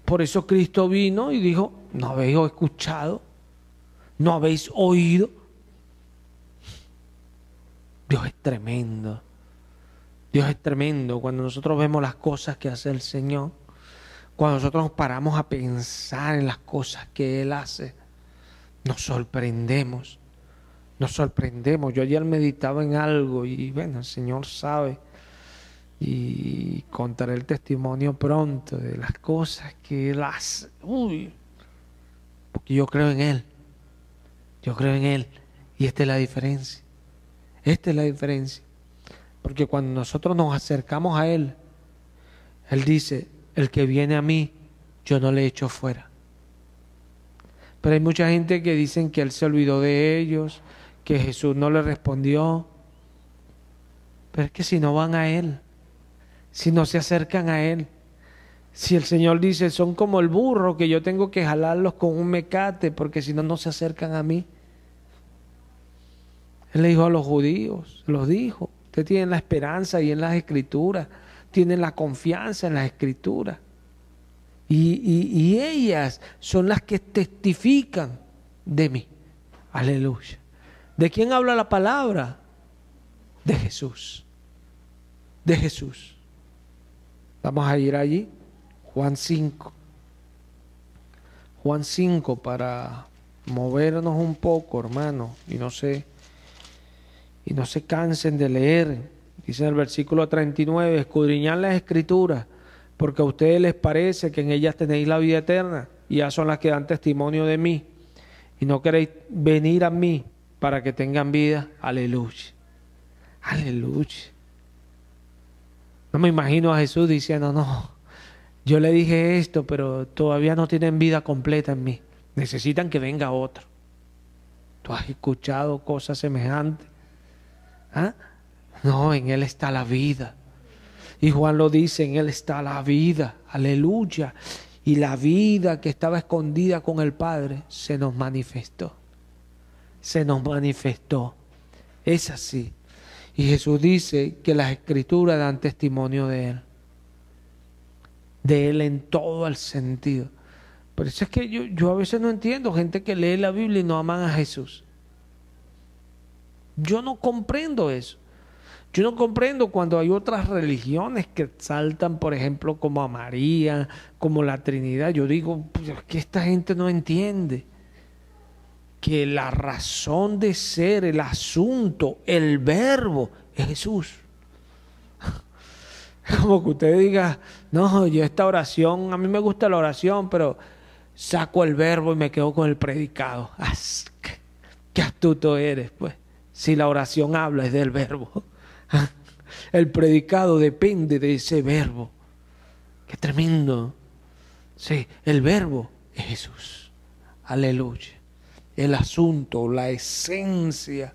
Por eso Cristo vino y dijo, ¿no habéis escuchado? ¿No habéis oído? Dios es tremendo. Dios es tremendo. Cuando nosotros vemos las cosas que hace el Señor, cuando nosotros nos paramos a pensar en las cosas que Él hace, nos sorprendemos. Nos sorprendemos. Yo ayer meditaba en algo y bueno, el Señor sabe. Y contaré el testimonio pronto de las cosas que Él hace. Uy, porque yo creo en Él. Yo creo en Él. Y esta es la diferencia. Esta es la diferencia. Porque cuando nosotros nos acercamos a Él, Él dice, el que viene a mí, yo no le echo fuera. Pero hay mucha gente que dicen que Él se olvidó de ellos, que Jesús no le respondió. Pero es que si no van a Él, si no se acercan a Él, si el Señor dice, son como el burro que yo tengo que jalarlos con un mecate, porque si no, no se acercan a mí. Él le dijo a los judíos, los dijo, ustedes tienen la esperanza y en las Escrituras, tienen la confianza en las Escrituras. Y ellas son las que testifican de mí. Aleluya. ¿De quién habla la palabra? De Jesús. De Jesús. Vamos a ir allí. Juan 5. Juan 5 para movernos un poco, hermano, y no se cansen de leer. Dice en el versículo 39, escudriñad las Escrituras, porque a ustedes les parece que en ellas tenéis la vida eterna, y ellas son las que dan testimonio de mí, y no queréis venir a mí para que tengan vida. Aleluya. Aleluya. No me imagino a Jesús diciendo, no, yo le dije esto, pero todavía no tienen vida completa en mí. Necesitan que venga otro. ¿Tú has escuchado cosas semejantes? ¿Ah? No, en Él está la vida. Y Juan lo dice, en Él está la vida. Aleluya. Y la vida que estaba escondida con el Padre se nos manifestó. Se nos manifestó. Es así. Y Jesús dice que las Escrituras dan testimonio de Él. De Él en todo el sentido. Por eso es que yo a veces no entiendo gente que lee la Biblia y no aman a Jesús. Yo no comprendo eso. Yo no comprendo cuando hay otras religiones que exaltan, por ejemplo, como a María, como la Trinidad. Yo digo, pues, que esta gente no entiende. que la razón de ser, el asunto, el verbo es Jesús. Como que usted diga, no, yo esta oración, a mí me gusta la oración, pero saco el verbo y me quedo con el predicado. Qué astuto eres, pues. Si la oración habla es del verbo. El predicado depende de ese verbo. Qué tremendo. Sí, el verbo es Jesús. Aleluya. El asunto, la esencia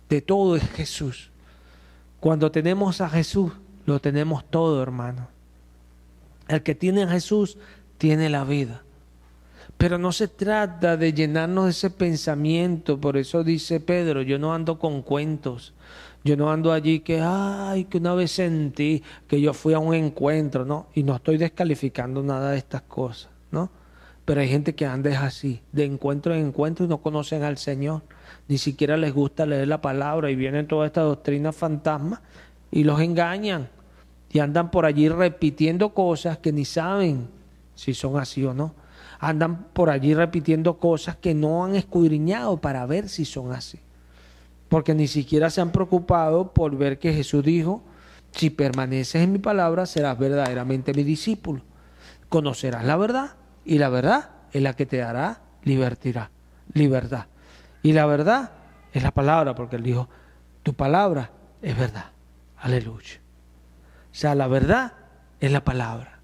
de todo es Jesús. Cuando tenemos a Jesús, lo tenemos todo, hermano. El que tiene a Jesús tiene la vida. Pero no se trata de llenarnos de ese pensamiento. Por eso dice Pedro, yo no ando con cuentos. Yo no ando allí que una vez sentí que yo fui a un encuentro, ¿no? Y no estoy descalificando nada de estas cosas, ¿no? Pero hay gente que anda así, de encuentro en encuentro y no conocen al Señor. Ni siquiera les gusta leer la palabra y vienen todas estas doctrinas fantasmas y los engañan. Y andan por allí repitiendo cosas que ni saben si son así o no. Andan por allí repitiendo cosas que no han escudriñado para ver si son así. Porque ni siquiera se han preocupado por ver que Jesús dijo, si permaneces en mi palabra, serás verdaderamente mi discípulo. Conocerás la verdad y la verdad es la que te dará libertad. Y la verdad es la palabra, porque él dijo, tu palabra es verdad. Aleluya. O sea, la verdad es la palabra.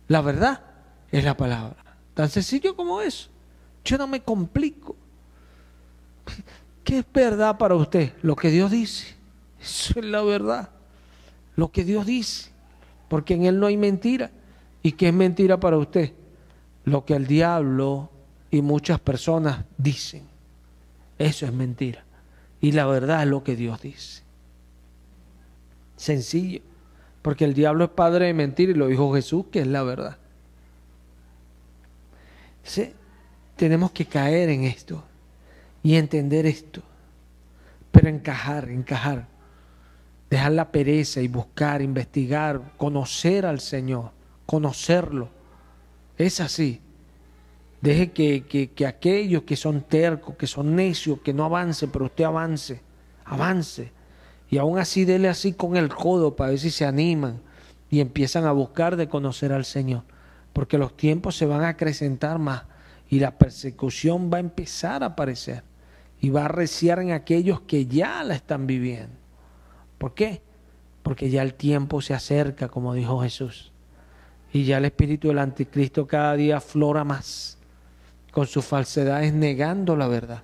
La verdad es la palabra. Tan sencillo como eso. Yo no me complico. ¿Qué es verdad para usted? Lo que Dios dice. Eso es la verdad. Lo que Dios dice. Porque en Él no hay mentira. ¿Y qué es mentira para usted? Lo que el diablo y muchas personas dicen. Eso es mentira. Y la verdad es lo que Dios dice. Sencillo. Porque el diablo es padre de mentira y lo dijo Jesús, que es la verdad. ¿Sí? Tenemos que caer en esto y entender esto, pero encajar, dejar la pereza y buscar, investigar, conocer al Señor, conocerlo. Es así. Deje que aquellos que son tercos, que son necios, que no avancen, pero usted avance. Y aún así dele así con el codo para ver si se animan y empiezan a buscar de conocer al Señor. Porque los tiempos se van a acrecentar más y la persecución va a empezar a aparecer y va a arreciar en aquellos que ya la están viviendo. ¿Por qué? Porque ya el tiempo se acerca, como dijo Jesús, y ya el espíritu del anticristo cada día aflora más con sus falsedades, negando la verdad.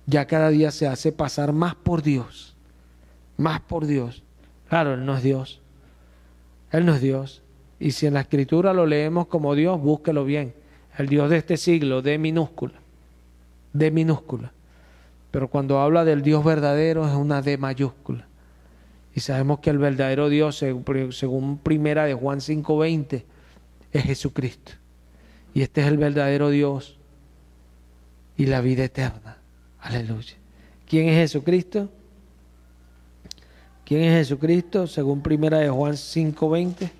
Ya cada día se hace pasar más por Dios, más por Dios. Claro, Él no es Dios. Él no es Dios. Y si en la Escritura lo leemos como Dios, búsquelo bien. El Dios de este siglo, D minúscula. Pero cuando habla del Dios verdadero es una D mayúscula. Y sabemos que el verdadero Dios, según primera de Juan 5:20, es Jesucristo. Y este es el verdadero Dios y la vida eterna. Aleluya. ¿Quién es Jesucristo? ¿Quién es Jesucristo? Según primera de Juan 5:20.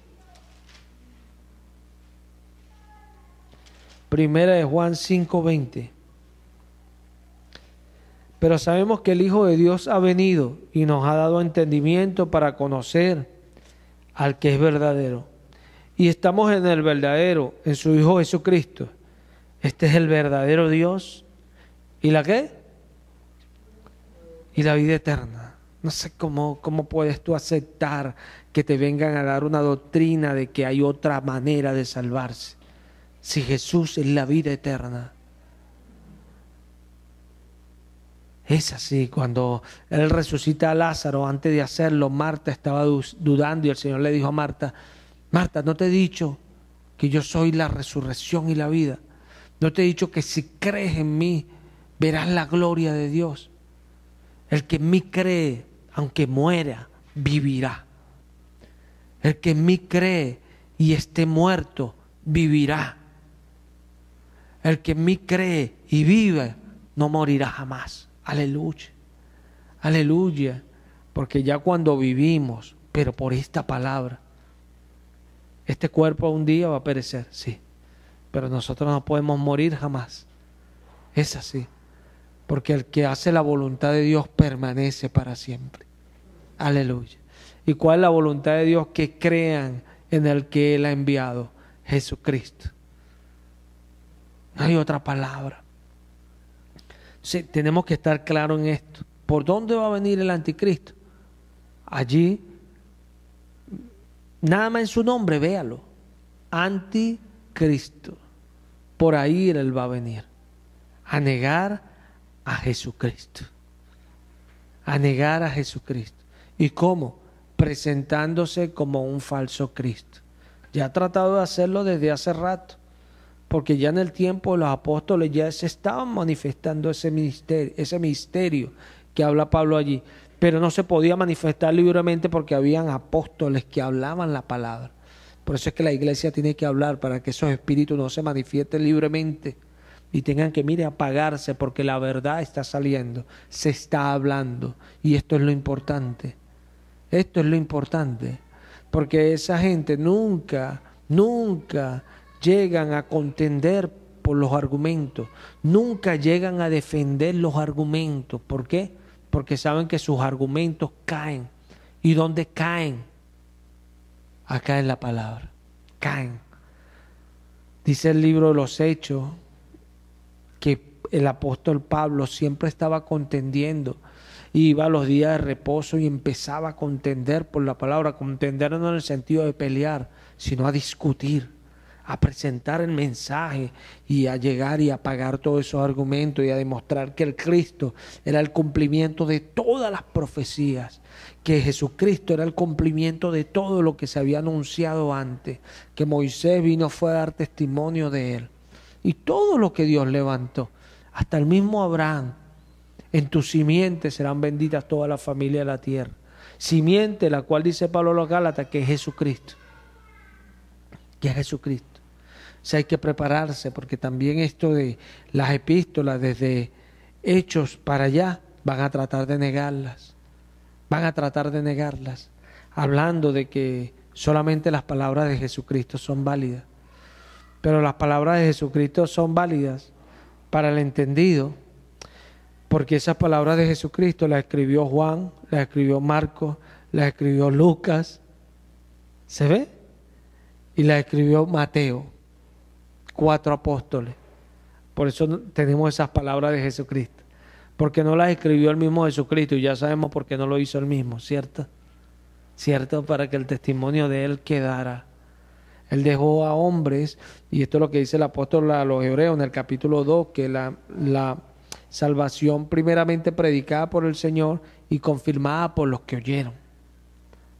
Primera de Juan 5:20. Pero sabemos que el Hijo de Dios ha venido y nos ha dado entendimiento para conocer al que es verdadero. Y estamos en el verdadero, en su Hijo Jesucristo. Este es el verdadero Dios. ¿Y la qué? Y la vida eterna. No sé cómo puedes tú aceptar que te vengan a dar una doctrina de que hay otra manera de salvarse. Si Jesús es la vida eterna. Es así, cuando Él resucita a Lázaro, antes de hacerlo, Marta estaba dudando y el Señor le dijo a Marta, Marta, ¿no te he dicho que yo soy la resurrección y la vida? ¿No te he dicho que si crees en mí, verás la gloria de Dios? El que en mí cree, aunque muera, vivirá. El que en mí cree y esté muerto, vivirá. El que en mí cree y vive, no morirá jamás. Aleluya. Aleluya. Porque ya cuando vivimos, pero por esta palabra, este cuerpo un día va a perecer, sí. Pero nosotros no podemos morir jamás. Es así. porque el que hace la voluntad de Dios permanece para siempre. Aleluya. ¿Y cuál es la voluntad de Dios? Que crean en el que Él ha enviado, Jesucristo. No hay otra palabra. Sí, tenemos que estar claros en esto. ¿Por dónde va a venir el anticristo? Allí, nada más en su nombre, véalo. Anticristo. Por ahí Él va a venir. A negar a Jesucristo. A negar a Jesucristo. ¿Y cómo? Presentándose como un falso Cristo. Ya ha tratado de hacerlo desde hace rato, porque ya en el tiempo de los apóstoles ya se estaban manifestando ese misterio que habla Pablo allí, pero no se podía manifestar libremente porque habían apóstoles que hablaban la palabra. Por eso es que la iglesia tiene que hablar, para que esos espíritus no se manifiesten libremente y tengan que, apagarse, porque la verdad está saliendo, se está hablando, y esto es lo importante. Esto es lo importante, porque esa gente nunca llegan a contender por los argumentos, nunca llegan a defender los argumentos. ¿Por qué? Porque saben que sus argumentos caen. ¿Y dónde caen? Acá en la palabra, caen. Dice el libro de los Hechos que el apóstol Pablo siempre estaba contendiendo. Iba a los días de reposo y empezaba a contender por la palabra. Contender no en el sentido de pelear, sino a discutir, a presentar el mensaje y a llegar y a apagar todos esos argumentos y a demostrar que el Cristo era el cumplimiento de todas las profecías, que Jesucristo era el cumplimiento de todo lo que se había anunciado antes, que Moisés fue a dar testimonio de él, y todo lo que Dios levantó, hasta el mismo Abraham. En tu simiente serán benditas todas las familias de la tierra. Simiente, la cual dice Pablo a los Gálatas, que es Jesucristo. Que es Jesucristo. O sea, hay que prepararse, porque también esto de las epístolas, desde Hechos para allá, van a tratar de negarlas. Van a tratar de negarlas, hablando de que solamente las palabras de Jesucristo son válidas. Pero las palabras de Jesucristo son válidas para el entendido, porque esas palabras de Jesucristo las escribió Juan, las escribió Marcos, las escribió Lucas, ¿se ve? Y las escribió Mateo, 4 apóstoles. Por eso tenemos esas palabras de Jesucristo, porque no las escribió el mismo Jesucristo, y ya sabemos por qué no lo hizo el mismo, ¿cierto? ¿Cierto? Para que el testimonio de Él quedara. Él dejó a hombres, y esto es lo que dice el apóstol a los Hebreos en el capítulo 2, que la salvación primeramente predicada por el Señor y confirmada por los que oyeron.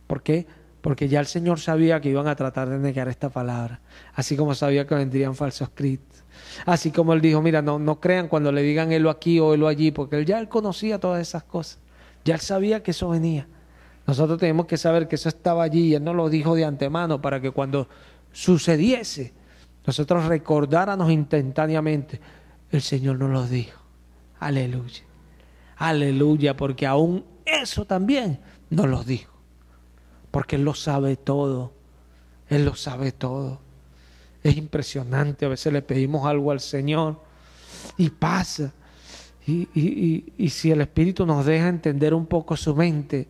¿Por qué? Porque ya el Señor sabía que iban a tratar de negar esta palabra, así como sabía que vendrían falsos cristos. Así como Él dijo, mira, no crean cuando le digan helo aquí o helo allí, porque Él conocía todas esas cosas, ya Él sabía que eso venía. Nosotros tenemos que saber que eso estaba allí, y Él nos lo dijo de antemano para que cuando sucediese, nosotros recordáramos instantáneamente, el Señor nos lo dijo. Aleluya, aleluya, porque aún eso también nos lo dijo, porque Él lo sabe todo, Él lo sabe todo. Es impresionante, a veces le pedimos algo al Señor y pasa, y si el Espíritu nos deja entender un poco su mente,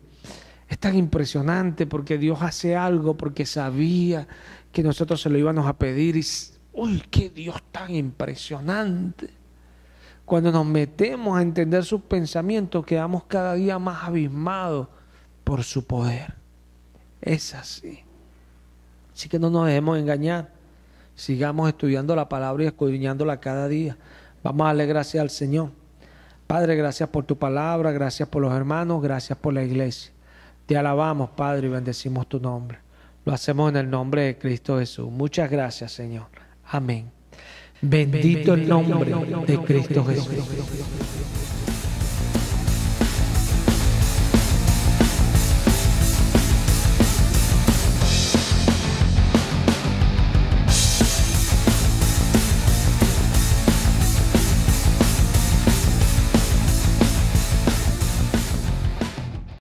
es tan impresionante, porque Dios hace algo, porque sabía que nosotros se lo íbamos a pedir, y ¡uy, qué Dios tan impresionante! Cuando nos metemos a entender sus pensamientos, quedamos cada día más abismados por su poder. Es así. Así que no nos dejemos engañar. Sigamos estudiando la palabra y escudriñándola cada día. Vamos a darle gracias al Señor. Padre, gracias por tu palabra, gracias por los hermanos, gracias por la iglesia. Te alabamos, Padre, y bendecimos tu nombre. Lo hacemos en el nombre de Cristo Jesús. Muchas gracias, Señor. Amén. Bendito el nombre de Cristo Jesús.